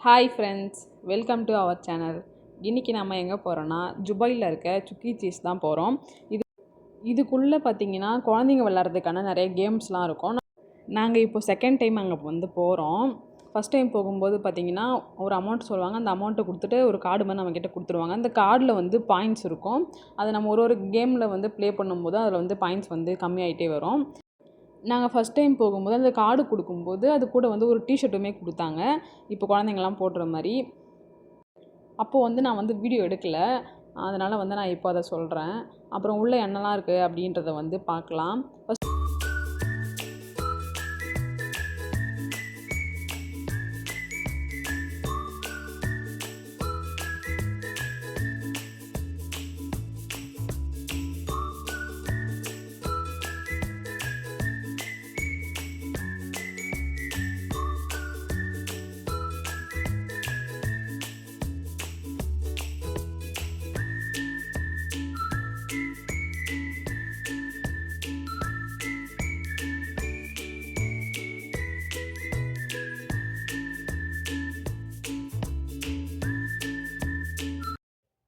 Hi friends, welcome to our channel. இன்றைக்கி நம்ம எங்கே போகிறோன்னா துபாயில் இருக்க சுக்கி சீஸ் தான் போகிறோம். இதுக்குள்ளே பார்த்தீங்கன்னா குழந்தைங்க விளாட்றதுக்கான நிறைய கேம்ஸ்லாம் இருக்கும். நாங்கள் இப்போ செகண்ட் டைம் அங்கே போகிறோம். ஃபஸ்ட் டைம் போகும்போது பார்த்தீங்கன்னா ஒரு அமௌண்ட் சொல்லுவாங்க. அந்த அமௌண்ட்டை கொடுத்துட்டு ஒரு கார்டு மாதிரி நம்மக்கிட்ட கொடுத்துருவாங்க. அந்த கார்டில் பாயிண்ட்ஸ் இருக்கும். அதை நம்ம ஒரு கேமில் ப்ளே பண்ணும்போது அதில் பாயிண்ட்ஸ் கம்மியாகிட்டே வரும். நாங்கள் ஃபஸ்ட் டைம் போகும்போது அந்த கார்டு கொடுக்கும்போது அது கூட ஒரு டிஷர்ட்டுமே கொடுத்தாங்க, இப்போ குழந்தைங்கள்லாம் போடுற மாதிரி. அப்போது நான் வீடியோ எடுக்கலை, அதனால் நான் இப்போ அதை சொல்கிறேன். அப்புறம் உள்ளே என்னெல்லாம் இருக்குது அப்படின்றத பார்க்கலாம்.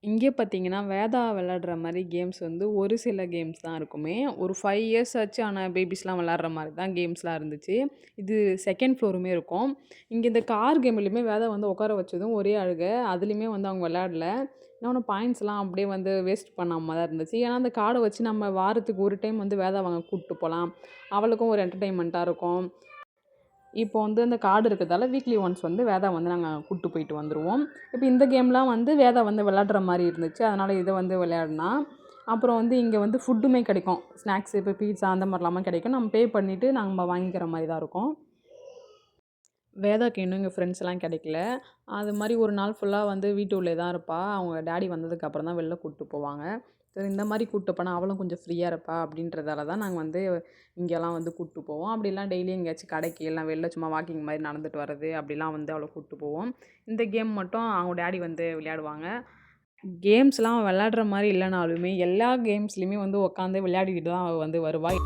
இங்கே பார்த்தீங்கன்னா வேதா விளாடுற மாதிரி கேம்ஸ் ஒரு சில கேம்ஸ் தான் இருக்குமே. ஒரு 5 இயர்ஸ் ஆச்சு ஆன பேபிஸ்லாம் விளாட்ற மாதிரி தான் கேம்ஸ்லாம் இருந்துச்சு. இது செகண்ட் ஃப்ளோருமே இருக்கும். இங்கே இந்த கார் கேம்லேயுமே வேதா உட்கார வச்சதும் ஒரே அழுகை. அதுலேயுமே அவங்க விளாடல. இன்னொன்று பாயிண்ட்ஸ்லாம் அப்படியே வேஸ்ட் பண்ணாமல் தான் இருந்துச்சு. ஏன்னா அந்த கார்டை வச்சு நம்ம வாரத்துக்கு ஒரு டைம் வேதா வாங்க கூப்பிட்டு போகலாம். அவளுக்கும் ஒரு என்டர்டெயின்மெண்ட்டாக இருக்கும். இப்போ அந்த கார்டு இருக்கிறதால வீக்லி ஒன்ஸ் வேதா நாங்கள் கூப்பிட்டு போயிட்டு வந்துடுவோம். இப்போ இந்த கேம்லாம் வேதா விளாடுற மாதிரி இருந்துச்சு. அதனால் இதை விளையாடினா அப்புறம் இங்கே ஃபுட்டுமே கிடைக்கும். ஸ்நாக்ஸ் இப்போ பீட்சா அந்த மாதிரிலாமா கிடைக்கும். நம்ம பே பண்ணிவிட்டு நம்ம வாங்கிக்கிற மாதிரி தான் இருக்கும். வேதாக்கு இன்னும் எங்கள் ஃப்ரெண்ட்ஸ்லாம் கிடைக்கல. அது மாதிரி ஒரு நாள் ஃபுல்லாக வீட்டு உள்ளே தான் இருப்பாள். அவங்க டேடி வந்ததுக்கப்புறம் தான் வெளில கூப்பிட்டு போவாங்க. சரி, இந்த மாதிரி கூப்பிட்டு போனால் அவளும் கொஞ்சம் ஃப்ரீயாக இருப்பா அப்படின்றதால தான் நாங்கள் இங்கெல்லாம் கூப்பிட்டு போவோம். அப்படிலாம் டெய்லி எங்கேயாச்சும் கடைக்கு எல்லாம் வெளில சும்மா வாக்கிங் மாதிரி நடந்துட்டு வர்றது அப்படிலாம் அவளை கூப்பிட்டு போவோம். இந்த கேம் மட்டும் அவங்க டேடி விளையாடுவாங்க. கேம்ஸ்லாம் விளையாடுற மாதிரி இல்லைனாலுமே எல்லா கேம்ஸ்லேயுமே உட்காந்து விளையாடிக்கிட்டு தான் அவள் வருவாள்.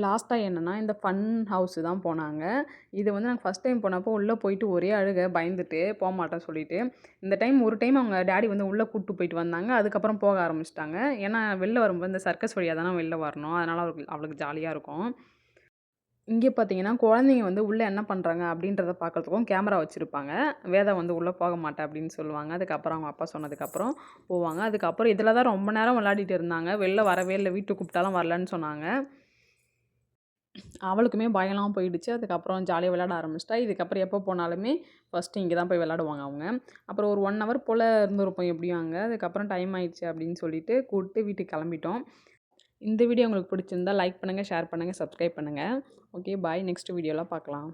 லாஸ்ட்டாக என்னென்னா இந்த ஃபன் ஹவுஸு தான் போனாங்க. இது நாங்கள் ஃபஸ்ட் டைம் போனப்போ உள்ளே போயிட்டு ஒரே அழுகை, பயந்துட்டு போகமாட்டேன்னு சொல்லிட்டு. இந்த டைம் ஒரு டைம் அவங்க டேடி உள்ளே கூப்பிட்டு போயிட்டு வந்தாங்க. அதுக்கப்புறம் போக ஆரம்பிச்சிட்டாங்க. ஏன்னா வெளில வரும்போது இந்த சர்க்கஸ் வழியாக தானே வெளில வரணும். அதனால் அவளுக்கு ஜாலியாக இருக்கும். இங்கே பார்த்தீங்கன்னா குழந்தைங்க உள்ளே என்ன பண்ணுறாங்க அப்படின்றத பார்க்குறதுக்கும் கேமரா வச்சுருப்பாங்க. வேதா உள்ளே போக மாட்டேன் அப்படின்னு சொல்லுவாங்க. அதுக்கப்புறம் அவங்க அப்பா சொன்னதுக்கப்புறம் போவாங்க. அதுக்கப்புறம் இதில் தான் ரொம்ப நேரம் விளையாடிட்டு இருந்தாங்க. வெளில வரவே இல்லை, வீட்டுக்கு கூப்பிட்டாலும் வரலன்னு சொன்னாங்க. அவளுக்குமே பயம்லாம் போயிடுச்சு. அதுக்கப்புறம் ஜாலியாக விளையாட ஆரம்பிச்சிட்டா. இதுக்கப்புறம் எப்போ போனாலுமே ஃபஸ்ட்டு இங்கே தான் போய் விளையாடுவாங்க அவங்க. அப்புறம் ஒரு 1 ஹவர் போல் இருந்திருப்போம் எப்படியும் அங்கே. அதுக்கப்புறம் டைம் ஆயிடுச்சு அப்படின்னு சொல்லிட்டு கூப்பிட்டு வீட்டுக்கு கிளம்பிட்டோம். இந்த வீடியோ உங்களுக்கு பிடிச்சிருந்தா லைக் பண்ணுங்கள், ஷேர் பண்ணுங்கள், சப்ஸ்கிரைப் பண்ணுங்கள். ஓகே, பாய். நெக்ஸ்ட் வீடியோவில் பார்க்கலாம்.